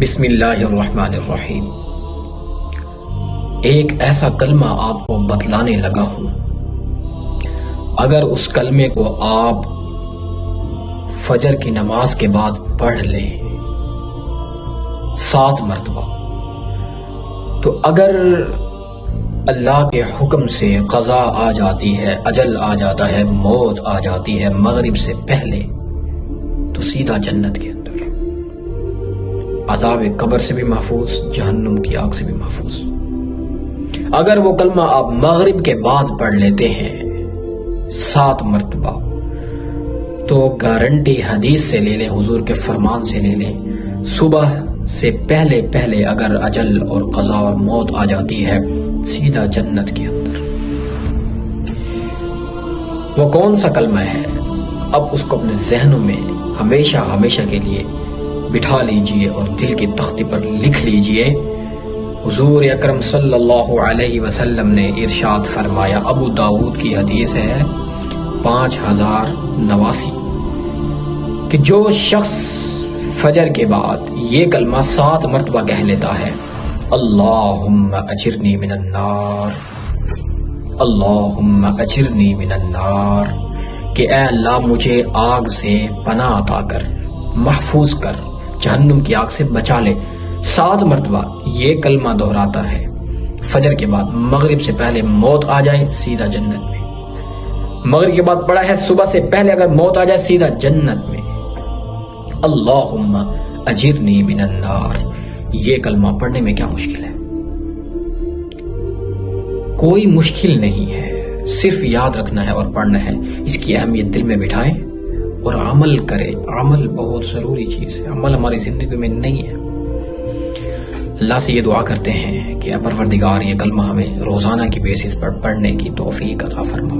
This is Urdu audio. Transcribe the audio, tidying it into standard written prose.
بسم اللہ الرحمن الرحیم۔ ایک ایسا کلمہ آپ کو بتلانے لگا ہوں، اگر اس کلمے کو آپ فجر کی نماز کے بعد پڑھ لیں 7 مرتبہ، تو اگر اللہ کے حکم سے قضا آ جاتی ہے، اجل آ جاتا ہے، موت آ جاتی ہے مغرب سے پہلے، تو سیدھا جنت کے اندر، عذاب قبر سے بھی محفوظ، جہنم کی آگ سے بھی محفوظ۔ اگر وہ کلمہ آپ مغرب کے بعد پڑھ لیتے ہیں 7 مرتبہ، تو گارنٹی حدیث سے لے لیں، حضور کے فرمان سے لے لیں، صبح سے پہلے پہلے اگر اجل اور قضا اور موت آ جاتی ہے، سیدھا جنت کے اندر۔ وہ کون سا کلمہ ہے؟ اب اس کو اپنے ذہنوں میں ہمیشہ ہمیشہ کے لیے بٹھا لیجئے اور دل کی تختی پر لکھ لیجئے۔ حضور اکرم صلی اللہ علیہ وسلم نے ارشاد فرمایا، ابو داؤد کی حدیث ہے 5089، کہ جو شخص فجر کے بعد یہ کلمہ 7 مرتبہ کہہ لیتا ہے، اللہم اجرنی من النار، اللہم اجرنی من النار، کہ اے اللہ مجھے آگ سے پناہ عطا کر، محفوظ کر، جہنم کی آگ سے بچا لے، 7 مرتبہ یہ کلمہ دہراتا ہے فجر کے بعد، مغرب سے پہلے موت آ جائے سیدھا جنت میں، مغرب کے بعد پڑھا ہے صبح سے پہلے اگر موت آ جائے سیدھا جنت میں۔ اللہم اجرنی من النار، یہ کلمہ پڑھنے میں کیا مشکل ہے؟ کوئی مشکل نہیں ہے، صرف یاد رکھنا ہے اور پڑھنا ہے، اس کی اہمیت دل میں بٹھائیں اور عمل کریں۔ عمل بہت ضروری چیز ہے، عمل ہماری زندگی میں نہیں ہے۔ اللہ سے یہ دعا کرتے ہیں کہ اے پروردگار، یہ کلمہ ہمیں روزانہ کی بیسس پر پڑھنے کی توفیق عطا فرما۔